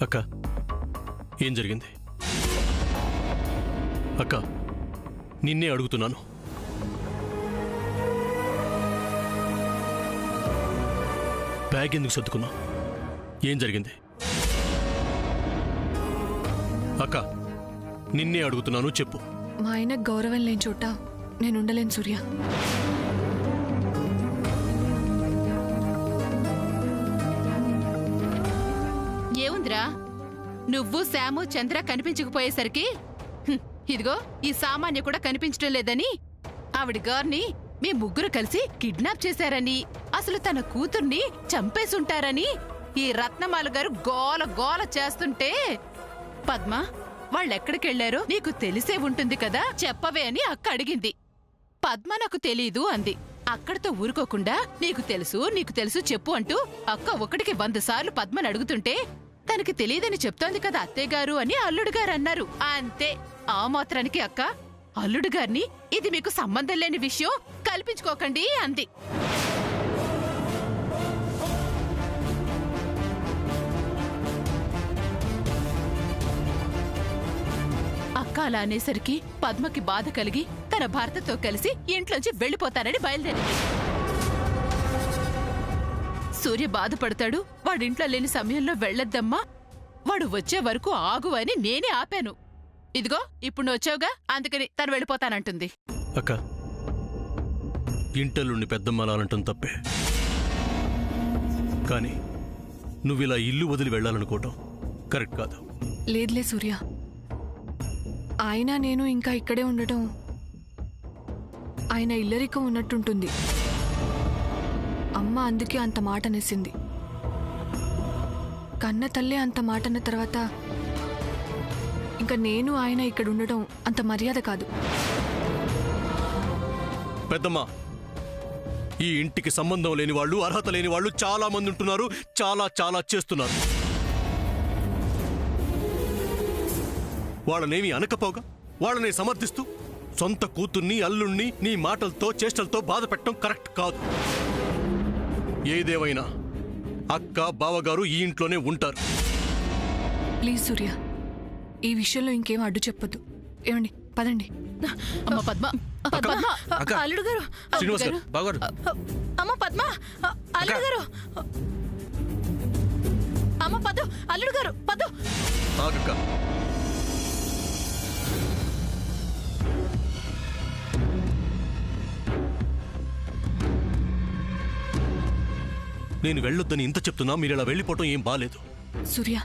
అక్క ఏం జరిగింది? అక్క నిన్నే అడుగుతున్నాను. బ్యాగ్ ఎందుకు సర్దుకున్నావు? ఏం జరిగింది? అక్క నిన్నే అడుగుతున్నాను, చెప్పు. మా ఆయన గౌరవం లేని చోట నేను ఉండలేను సూర్య. ఏముందిరా, నువ్వు శాము చంద్ర కనిపించకపోయేసరికి ఇదిగో ఈ సామాన్య కూడా కనిపించడం లేదని ఆవిడ గారిని మీ ముగ్గురు కలిసి కిడ్నాప్ చేశారని, అసలు తన కూతుర్ని చంపేసుంటారని ఈ రత్నమాల గారు గోల గోల చేస్తుంటే పద్మ వాళ్ళెక్కడికెళ్లారో నీకు తెలిసే ఉంటుంది కదా, చెప్పవే అని అక్క అడిగింది. పద్మ నాకు తెలీదు అంది. అక్కడితో ఊరుకోకుండా నీకు తెలుసు చెప్పు అంటూ అక్క 1కి 100 సార్లు పద్మని అడుగుతుంటే తనకి తెలియదని చెప్తోంది కదా అత్తయ్యగారు అని అల్లుడుగారు అన్నారు. అంతే, ఆ మాత్రానికి అక్క అల్లుడుగారిని ఇది మీకు సంబంధం లేని విషయం కల్పించుకోకండి అంది. అక్క అలా అనేసరికి పద్మకి బాధ కలిగి తన భర్తతో కలిసి ఇంట్లోంచి వెళ్లిపోతానని బయలుదేరింది. సూర్య బాధపడతాడు, వాడింట్లో లేని సమయంలో వెళ్లొద్దమ్మా, వాడు వచ్చే వరకు ఆగు అని నేనే ఆపాను. ఇదిగో ఇప్పుడు నువ్వు వచ్చావుగా, అందుకని తను వెళ్ళిపోతానంటుంది. అక్క ఇంటల్లుండి పెద్దమ్మలాలంటం తప్పే, కానీ నువ్విలా ఇల్లు వదిలి వెళ్ళాలనుకోవటం కరెక్ట్ కాదు. లేదులే సూర్య, ఆయన నేను ఇంకా ఇక్కడే ఉండటం ఆయన ఇల్లరికం ఉన్నట్టుంటుంది. అమ్మ అందుకే అంత మాట అనేసింది. కన్న తల్లే అంత మాట అన్న తర్వాత ఇంకా నేను ఆయన ఇక్కడ ఉండటం అంత మర్యాద కాదు. పెద్దమ్మా, ఈ ఇంటికి సంబంధం లేని వాళ్ళు, అర్హత లేని వాళ్ళు చాలా మంది ఉంటున్నారు, చాలా చాలా చేస్తున్నారు. వాళ్ళనేమి అనకపోగా వాళ్ళని సమర్థిస్తూ సొంత కూతుర్ని అల్లుణ్ణి నీ మాటలతో చేష్టలతో బాధ పెట్టడం కరెక్ట్ కాదు. ఏదేమైనా అక్క బావగారు ఈ ఇంట్లోనే ఉంటారు. ప్లీజ్ సూర్య, ఈ విషయంలో ఇంకేం అడ్డు చెప్పొద్దు. ఏమండి పదండి. అమ్మ పద్మ, అల్లుడు గారు, అమ్మ పద్మ, అల్లుడు గారు, అమ్మ పద్దు, అల్లుడు గారు, పద్దు. నేను వెళ్ళొద్దని ఇంత చెప్తున్నా, మీరు ఇలా వెళ్ళిపోవటం ఏం బాలేదు. సూర్య,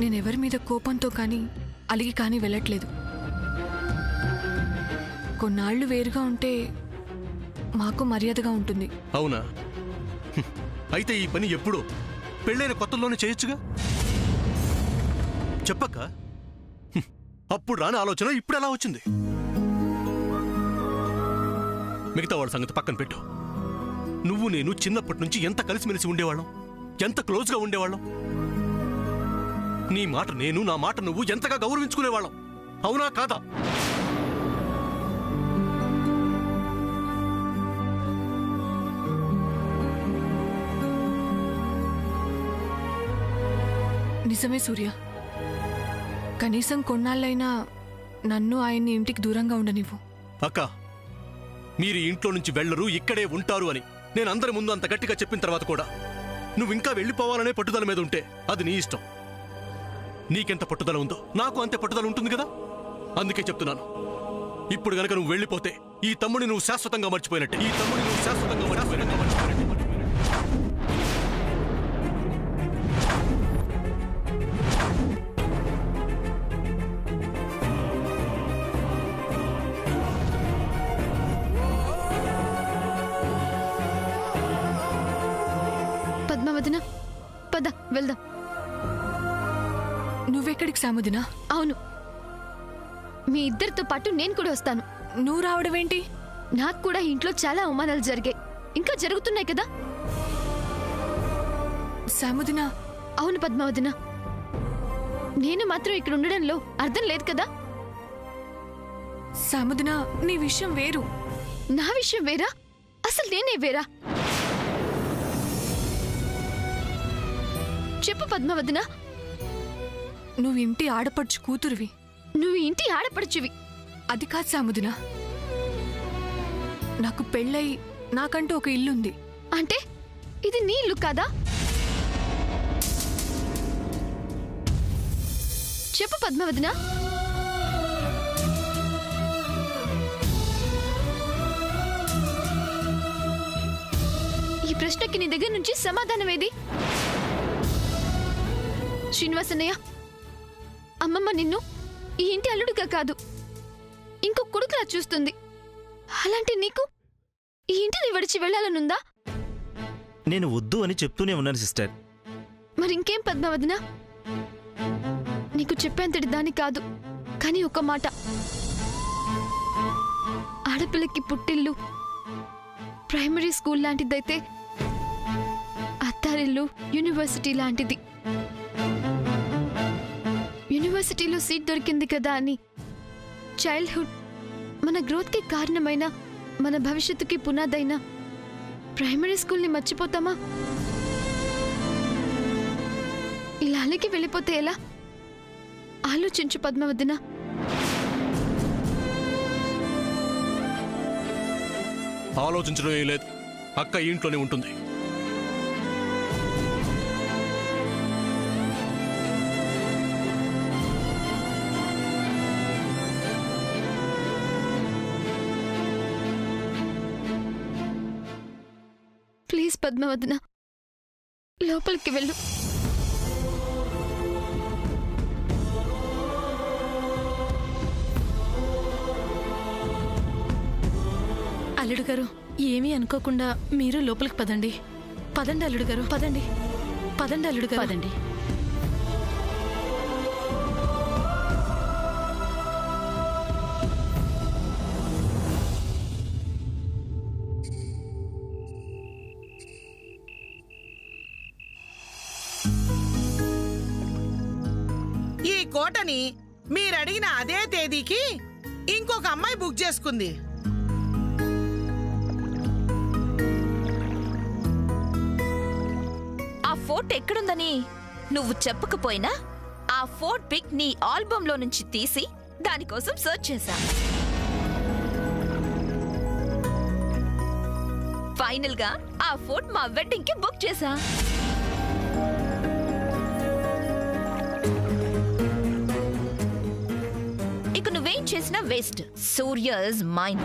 నేనెవరి మీద కోపంతో కానీ అలిగి కానీ వెళ్ళట్లేదు. కొన్నాళ్లు వేరుగా ఉంటే మాకు మర్యాదగా ఉంటుంది. అవునా? అయితే ఈ పని ఎప్పుడో పెళ్ళైన కొత్తల్లోనే చేయొచ్చుగా. చెప్పక్క అప్పుడు రాని ఆలోచన ఇప్పుడు ఎలా వచ్చింది? మిగతా వాళ్ళ సంగతి పక్కన పెట్టు. నువ్వు నేను చిన్నప్పటి నుంచి ఎంత కలిసిమెలిసి ఉండేవాళ్ళం, ఎంత క్లోజ్గా ఉండేవాళ్ళం. నీ మాట నేను, నా మాట నువ్వు ఎంతగా గౌరవించుకునేవాళ్ళం. అవునా కాదా? నిజమే సూర్య, కనీసం కొన్నాళ్ళైనా నన్ను ఆయన్ని ఇంటికి దూరంగా ఉండనివ్వు. అక్క, మీరు ఇంట్లో నుంచి వెళ్లరు, ఇక్కడే ఉంటారు అని నేను అందరి ముందు అంత గట్టిగా చెప్పిన తర్వాత కూడా నువ్వు ఇంకా వెళ్ళిపోవాలనే పట్టుదల మీద ఉంటే అది నీ ఇష్టం. నీకెంత పట్టుదల ఉందో నాకు అంతే పట్టుదల ఉంటుంది కదా. అందుకే చెప్తున్నాను, ఇప్పుడు గనక నువ్వు వెళ్ళిపోతే ఈ తమ్ముడిని నువ్వు శాశ్వతంగా మర్చిపోయినట్టే. ఈ తమ్ముడిని నువ్వు శాశ్వతంగా మర్చిపోయినట్టే. పద్మావతిన, పద వెళ్దాం. నువ్వెక్కడికి సాముదినా? అవును, మీ ఇద్దరితో పాటు నేను కూడా వస్తాను. నువ్వు రావడమేంటి? నాకు కూడా ఇంట్లో చాలా అవమానాలు జరిగాయి, ఇంకా జరుగుతున్నాయి కదా. సాముదినా? అవును పద్మావతిన, నేను మాత్రం ఇక్కడ ఉండడంలో అర్థం లేదు కదా. సాముదినా, నీ విషయం వేరు. నా విషయం వేరా? అసలు నేనే వేరా? చెప్పు పద్మావతిన, నువ్వు ఇంటి ఆడపడుచు కూతురువి. నువ్వు ఇంటి ఆడపడుచువి. అది కాదు సాముదిన, నాకు పెళ్ళై నాకంటూ ఒక ఇల్లుంది. అంటే ఇది నీ ఇల్లు కాదా? చెప్పు పద్మవదిన. ఈ ప్రశ్నకి నీ దగ్గర నుంచి సమాధానం ఏది? శ్రీనివాసన్నయ్య, అమ్మమ్మ నిన్ను ఈ ఇంటి అల్లుడిగా కాదు ఇంకో కొడుకులా చూస్తుంది. అలాంటి నీకు ఈ ఇంటిని విడిచి వెళ్ళాలనుందా? నేను వద్దు అని చెప్తూనే ఉన్నాను సిస్టర్. మరి ఇంకేం పద్మవదిన, నీకు చెప్పేంతటి దాని కాదు. కానీ ఒక మాట, ఆడపిల్లకి పుట్టిల్లు ప్రైమరీ స్కూల్ లాంటిదైతే అత్తారిల్లు యూనివర్సిటీ లాంటిది. యూనివర్సిటీలో సీట్ దొరికింది కదా అని చైల్డ్హుడ్, మన గ్రోత్కి కారణమైన, మన భవిష్యత్తుకి పునాదైన ప్రైమరీ స్కూల్ని మర్చిపోతామా? ఇలా అలికి వెళ్ళిపోతే ఎలా? ఆలోచించు పద్మవదిన. ఆలోచించడం ఏం లేదు. అక్క ఈ ఇంట్లోనే ఉంటుంది. ప్లీజ్ పద్మవదిన, లోపలికి వెళ్ళు. అల్లుడు గారు, ఏమీ అనుకోకుండా మీరు లోపలికి పదండి. పదండి అల్లుడు గారు, పదండి. పదండి అల్లుడు గారు, పదండి. ఈ కోటని మీరడిగిన అదే తేదీకి ఇంకొక అమ్మాయి బుక్ చేసుకుంది. ఆ ఫోటో ఎక్కడుందని నువ్వు చెప్పకపోయినా ఆ ఫోటో పిక్ నీ ఆల్బమ్ లో నుంచి తీసి దానికోసం సర్చ్ చేశా. ఫైనల్ గా ఆ ఫోటో మా వెడ్డింగ్ కి బుక్ చేశా. ఇక నువ్వేం చేసినా waste. Surya is mine.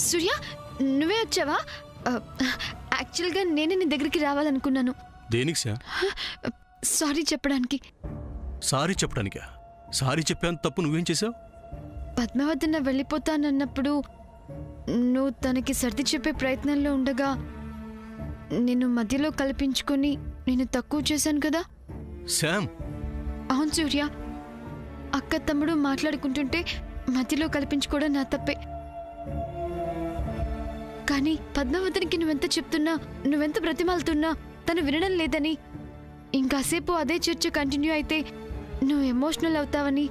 Surya, నువ్వే వచ్చావా? యాక్చువల్గా నేనే నీ దగ్గరికి రావాలనుకున్నాను. దేనికి సార్? సారీ చెప్పడానికి. సారీ చెప్పడానికా? సారీ చెప్పాను, తప్పు నువ్వేం చేసావు? పద్మావతిన వెళ్ళిపోతానన్నప్పుడు నువ్వు తనకి సర్ది చెప్పే ప్రయత్నంలో ఉండగా నిన్ను మధ్యలో కల్పించుకొని నేను తక్కువ చేశాను కదా. శామ్. అవును సూర్య, అక్క తమ్ముడు మాట్లాడుకుంటుంటే మధ్యలో కల్పించుకోవడం నా తప్పే. కానీ పద్మావతినికి నువ్వెంత చెప్తున్నా, నువ్వెంత బ్రతిమాలుతున్నా తను వినడం లేదని, ఇంకాసేపు అదే చర్చ కంటిన్యూ అయితే నువ్వు ఎమోషనల్ అవుతావని,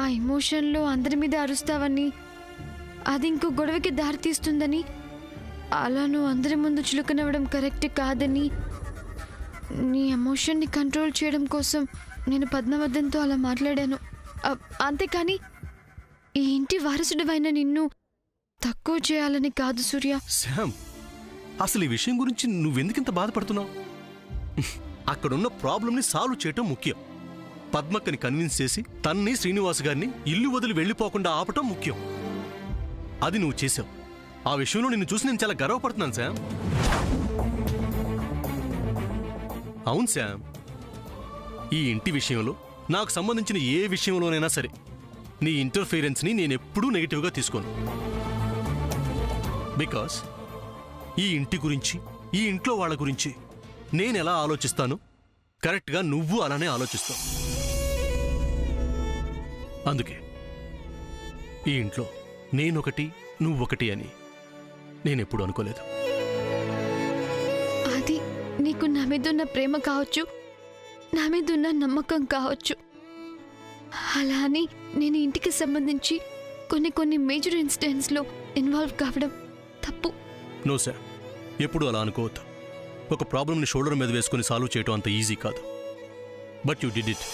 ఆ ఎమోషన్లో అందరి మీద అరుస్తావని, అది ఇంకో గొడవకి దారితీస్తుందని అలా నువ్వు అందరి ముందు చులకనవ్వడం కరెక్ట్ కాదని, నీ ఎమోషన్ని కంట్రోల్ చేయడం కోసం నేను పద్మవర్ధన్తో అలా మాట్లాడాను. అంతేకాని ఈ ఇంటి వారసుడివైన నిన్ను తక్కువ చేయాలని కాదు సూర్య. శామ్, అసలు ఈ విషయం గురించి నువ్వెందుకింత బాధపడుతున్నావు? అక్కడున్న ప్రాబ్లంని సాల్వ్ చేయటం ముఖ్యం. పద్మక్కని కన్విన్స్ చేసి తన్ని శ్రీనివాస్ గారిని ఇల్లు వదిలి వెళ్ళిపోకుండా ఆపటం ముఖ్యం. అది నువ్వు చేసావు. ఆ విషయంలో నిన్ను చూసి నేను చాలా గర్వపడుతున్నాను శామ్. అవును శామ్, ఈ ఇంటి విషయంలో నాకు సంబంధించిన ఏ విషయంలోనైనా సరే నీ ఇంటర్ఫీరెన్స్ని నేనెప్పుడూ నెగిటివ్గా తీసుకోను. బికాస్ ఈ ఇంటి గురించి, ఈ ఇంట్లో వాళ్ళ గురించి నేనెలా ఆలోచిస్తానో కరెక్ట్గా నువ్వు అలానే ఆలోచిస్తావు. అందుకే ఈ ఇంట్లో నేనొకటి నువ్వొకటి అని నేనెప్పుడు అనుకోలేదు. అది నీకు నా మీదున్న ప్రేమ కావచ్చు, నా మీదున్న నమ్మకం కావచ్చు. అలా అని నేను ఇంటికి సంబంధించి కొన్ని మేజర్ ఇన్సిడెంట్స్లో ఇన్వాల్వ్ కావడం తప్పు. నో సార్, ఎప్పుడు అలా అనుకోవద్దు. ఒక ప్రాబ్లమ్ని షోల్డర్ మీద వేసుకుని సాల్వ్ చేయటం అంత ఈజీ కాదు. But you did it.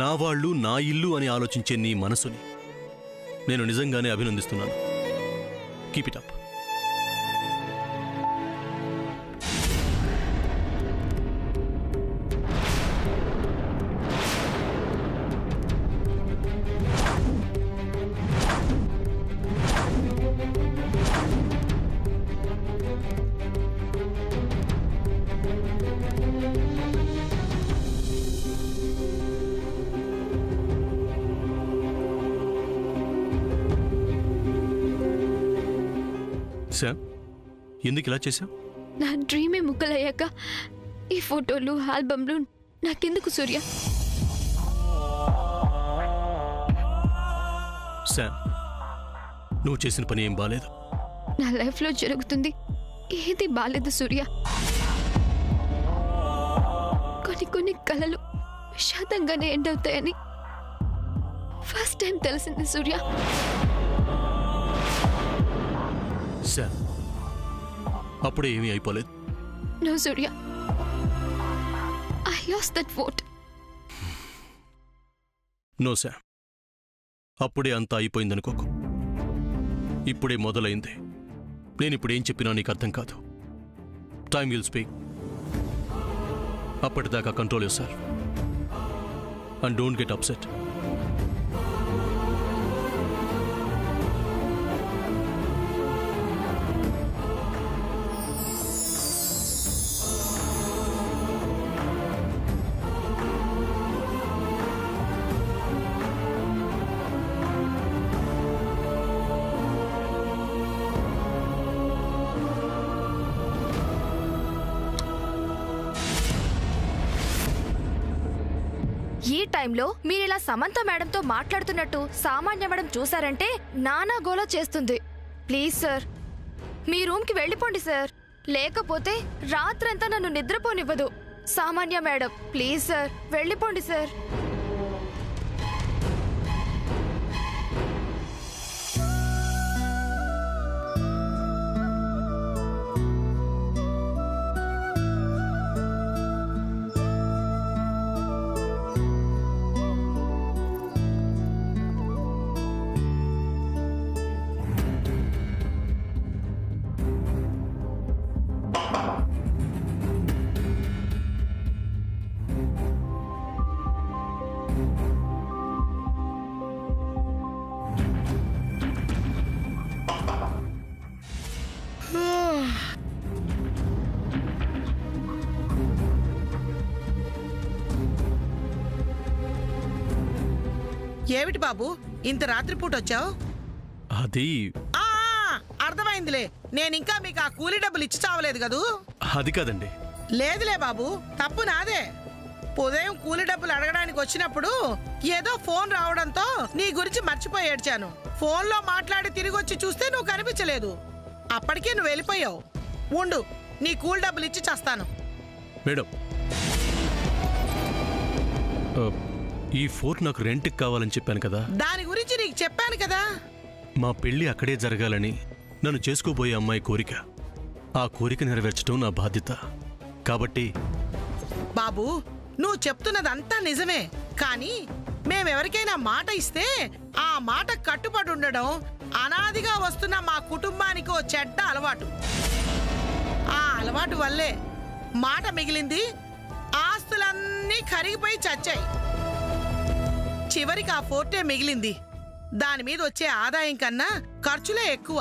నా వాళ్ళు, నా ఇల్లు అని ఆలోచించే నీ మనసుని నేను నిజంగానే అభినందిస్తున్నాను. Keep it up. శామ్, ఎందుకు ఇలా చేశావు? నా డ్రీమే ముక్కలయ్యాక ఈ ఫోటోలు, ఆల్బమ్లు నాకెందుకు సూర్య? శామ్, నువ్వు చేసిన పని ఏం బాలేదు. నా లైఫ్లో జరుగుతుంది ఏది బాలేదు సూర్య. కొన్ని కలలు విషాదంగానే ఎండ్ అవుతాయని ఫస్ట్ టైం తెలిసింది సూర్య. శామ్, అప్పుడే ఏమీ అయిపోలేదు. No Surya, I lost that vote. No Sam, అప్పుడే అంతా అయిపోయిందనుకోకు. ఇప్పుడే మొదలైంది. నేనిప్పుడేం చెప్పినా నీకు అర్థం కాదు. Time will speak. అప్పటిదాకా control yourself and don't get upset. ఈ టైంలో మీరిలా సమంత మేడంతో మాట్లాడుతున్నట్టు సామాన్య మేడం చూసారంటే నానా గోల చేస్తుంది. ప్లీజ్ సార్, మీ రూమ్కి వెళ్ళిపోండి సార్, లేకపోతే రాత్రంతా నన్ను నిద్రపోనివ్వదు. సామాన్య మేడం, ప్లీజ్ సార్, వెళ్ళిపోండి సార్. ఏమిటి బాబు ఇంత రాత్రిపూట వచ్చావు? అది అర్థమైందిలే. నేనింకా మీకు ఆ కూలీ డబ్బులు ఇచ్చి చావలేదు కదూ? అది కాదండి. లేదులే బాబు, తప్పు నాదే. ఉదయం కూలీ డబ్బులు అడగడానికి వచ్చినప్పుడు ఏదో ఫోన్ రావడంతో నీ గురించి మర్చిపోయి ఏడ్చాను. ఫోన్లో మాట్లాడి తిరిగి వచ్చి చూస్తే నువ్వు కనిపించలేదు. అప్పటికే నువ్వు వెళ్ళిపోయావు. ఉండు, నీ కూలీ డబ్బులు ఇచ్చి చేస్తాను. మేడం, ఈ ఫోన్ నాకు రెంట్కి కావాలని చెప్పాను కదా. దాని గురించి నీకు చెప్పాను కదా. మా పెళ్లి అక్కడే జరగాలని నన్ను చేసుకోబోయే అమ్మాయి కోరిక. ఆ కోరిక నెరవేర్చడం నా బాధ్యత. కాబట్టి బాబు, నువ్వు చెప్తున్నదంతా నిజమే, కానీ మేమెవరికైనా మాట ఇస్తే ఆ మాట కట్టుబడి ఉండడం అనాదిగా వస్తున్న మా కుటుంబానికి ఓ చెడ్డ అలవాటు. ఆ అలవాటు వల్లే మాట మిగిలింది, ఆస్తులన్నీ కరిగిపోయి చచ్చాయి. చివరికి ఆ ఫోర్టే మిగిలింది. దాని మీద వచ్చే ఆదాయం కన్నా ఖర్చులే ఎక్కువ.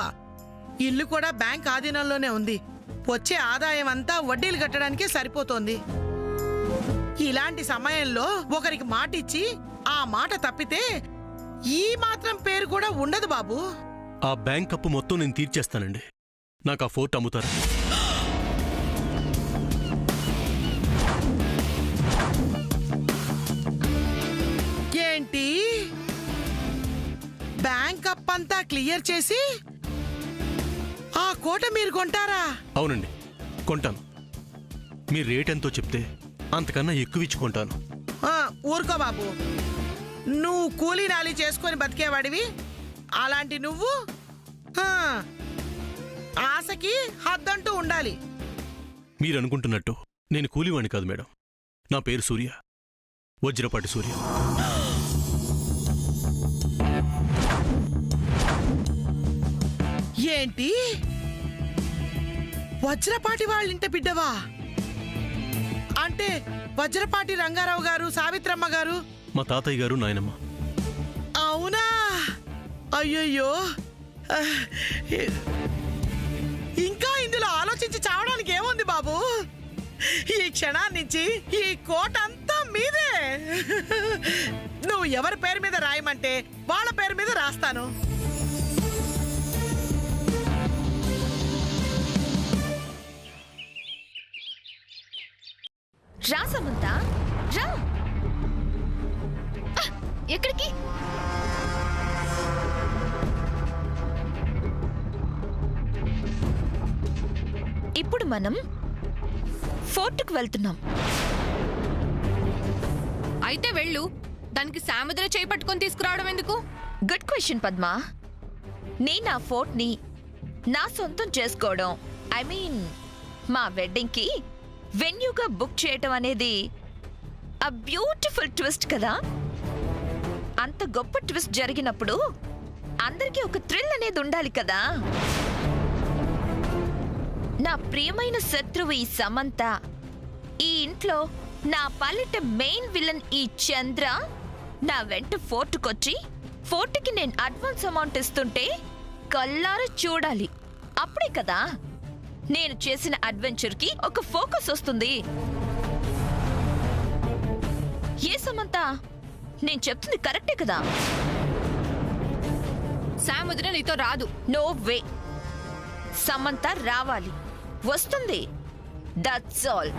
ఇల్లు కూడా బ్యాంక్ ఆధీనంలోనే ఉంది. వచ్చే ఆదాయం అంతా వడ్డీలు కట్టడానికే సరిపోతోంది. ఇలాంటి సమయంలో ఒకరికి మాట ఇచ్చి ఆ మాట తప్పితే ఈ మాత్రం పేరు కూడా ఉండదు బాబు. ఆ బ్యాంక్ అప్పు మొత్తం నేను తీర్చేస్తానండి. నాకు ఆ ఫోర్ట్ అమ్ముతారు. ఏంటి, బ్యాంక్ అప్పంతా క్లియర్ చేసి ఆ కోట మీరు కొంటారా? అవునండి, కొంటాను. మీ రేట్ ఎంతో చెప్తే అంతకన్నా ఎక్కువ ఇచ్చి కొంటాను. ఊరుకో బాబు, నువ్వు కూలీ నాలి చేసుకొని బతికేవాడివి. అలాంటి నువ్వు ఆశకి హద్దంటూ ఉండాలి. మీరు అనుకుంటున్నట్టు నేను కూలీవాణ్ణి కాదు మేడం. నా పేరు సూర్య, వజ్రపాటి సూర్య. ఏంటి, వజ్రపాటి వాళ్ళింట బిడ్డవా? అంటే వజ్రపాటి రంగారావు గారు, సావిత్రమ్మ గారు, మా తాతయ్య గారు, నాయనమ్మ. అవునా? అయ్యయ్యో, ఇంకా ఇందులో ఆలోచించి చావడానికి ఏముంది బాబు? ఈ క్షణాన్నించి ఈ కోట అంతా మీదే. నువ్వు ఎవరి పేరు మీద రాయమంటే వాళ్ళ పేరు మీద రాస్తాను. రా సమంత, రా. ఎక్కడికి? ఇప్పుడు మనం ఫోర్ట్కు వెళ్తున్నాం. అయితే వెళ్ళు. దానికి సాముద్ర చేయి పట్టుకొని తీసుకురావడం ఎందుకు? Good question Padma. నేను ఆ ఫోర్ట్ని నా సొంతం చేసుకోవడం, ఐ మీన్ మా వెడ్డింగ్కి వెన్యూగా బుక్ చేయటం అనేది ఆ బ్యూటిఫుల్ ట్విస్ట్ కదా. అంత గొప్ప ట్విస్ట్ జరిగినప్పుడు అందరికీ ఒక థ్రిల్ అనేది ఉండాలి కదా. నా ప్రియమైన శత్రువు ఈ సమంత, ఈ ఇంట్లో నా పాలిట మెయిన్ విలన్ ఈ చంద్ర నా వెంట ఫోర్టుకొచ్చి ఫోర్టుకి నేను అడ్వాన్స్ అమౌంట్ ఇస్తుంటే కల్లారా చూడాలి. అప్పుడే కదా నేను చేసిన అడ్వెంచర్కి ఒక ఫోకస్ వస్తుంది. ఏ సమంత, నేను చెప్తుంది కరెక్టే కదా? సాముద్ర నీతో రాదు. No way. సమంత రావాలి, వస్తుంది. That's all.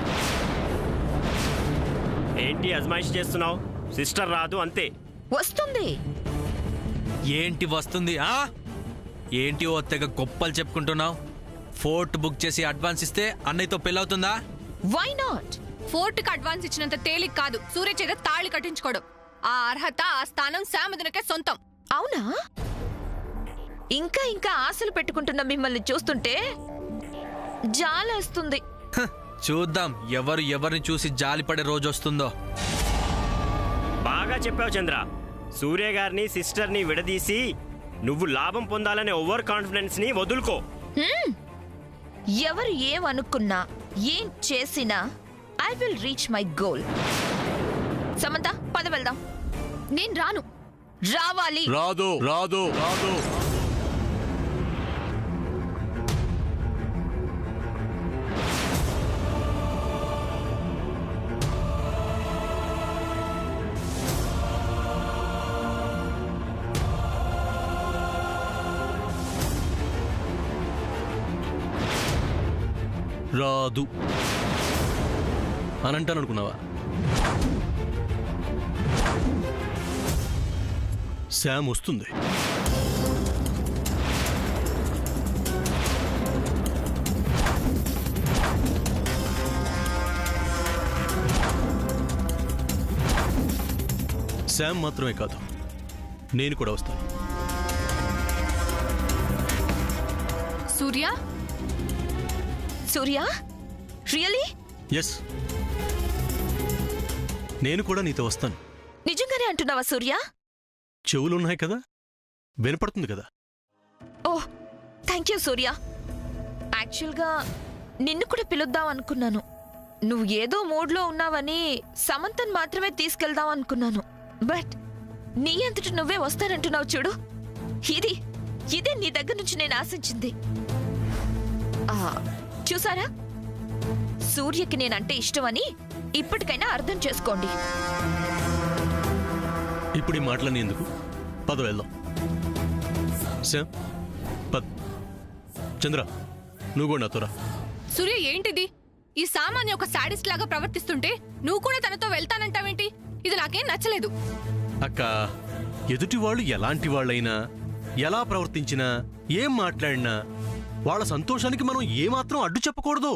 ఏంటి అజమాయిష్ చేస్తున్నావు? సిస్టర్ రాదు అంతే. వస్తుంది. ఏంటి వస్తుంది? ఏంటి ఓ తెగ గొప్పలు చెప్పుకుంటున్నావు? ఫోర్ట్ బుక్ చేసి అడ్వాన్స్ ఇస్తే అన్నయ్యతో పెళ్ళవుతుందా? Why not? ఫోర్ట్కి అడ్వాన్స్ ఇచ్చినంత తేలిక కాదు సూర్య చేత తాళి కట్టించుకోవడం. ఆ అర్హత, ఆ స్థానం సాముద్రకే సొంతం. అవునా? ఇంకా ఇంకా ఆశలు పెట్టుకుంటున్న మిమ్మల్ని చూస్తుంటే జాలేస్తుంది. చూద్దాం ఎవరు ఎవరిని చూసి జాలిపడే రోజు వస్తుందో. బాగా చెప్పావు చంద్ర. సూర్య గారిని సిస్టర్ని విడదీసి నువ్వు లాభం పొందాలనే ఓవర్ కాన్ఫిడెన్స్ ని వదులుకో. ఎవరు ఏమనుకున్నా, ఏం చేసినా I will reach my goal. Samantha, పద వెళ్దాం. నేను రాను. రావాలి. రాదు రాదు రాదు. రాదు అని అంటాను అనుకున్నావా? శామ్ వస్తుంది. శామ్ మాత్రమే కాదు, నేను కూడా వస్తాను. సూర్య సూర్య రియలీ ఎస్, నేను కూడా నీతో వస్తాను. నిజంగానే అంటున్నావా సూర్య? చెవులున్నాయి కదా, వినపడుతుంది కదా. ఓహ్ థ్యాంక్ యూ సూర్య. యాక్చువల్గా నిన్ను కూడా పిలుద్దాం అనుకున్నాను. నువ్వు ఏదో మూడ్లో ఉన్నావని సమంతన్ మాత్రమే తీసుకెళ్దాం అనుకున్నాను. బట్ నీ అంతటి నువ్వే వస్తానంటున్నావు చూడు. ఇదే నీ దగ్గర నుంచి నేను ఆశించింది. చూసారా, సూర్యకి నేనంటే ఇష్టమని ఇప్పటికైనా అర్థం చేసుకోండి. ఇప్పుడు ఈ మాటలని ఎందుకు? పద వెళ్దాం. శ్యామ్ పద్. చంద్ర నువ్వు కూడా నాతో రా. సూర్య ఏంటిది? ఈ సామాన్య ఒక సాడిస్ట్ లాగా ప్రవర్తిస్తుంటే నువ్వు కూడా తనతో వెళ్తానంటావేంటి? ఇది నాకేం నచ్చలేదు. అక్క, ఎదుటి వాళ్ళు ఎలాంటి వాళ్ళైనా, ఎలా ప్రవర్తించినా, ఏం మాట్లాడినా వాళ్ళ సంతోషానికి మనం ఏమాత్రం అడ్డు చెప్పకూడదు.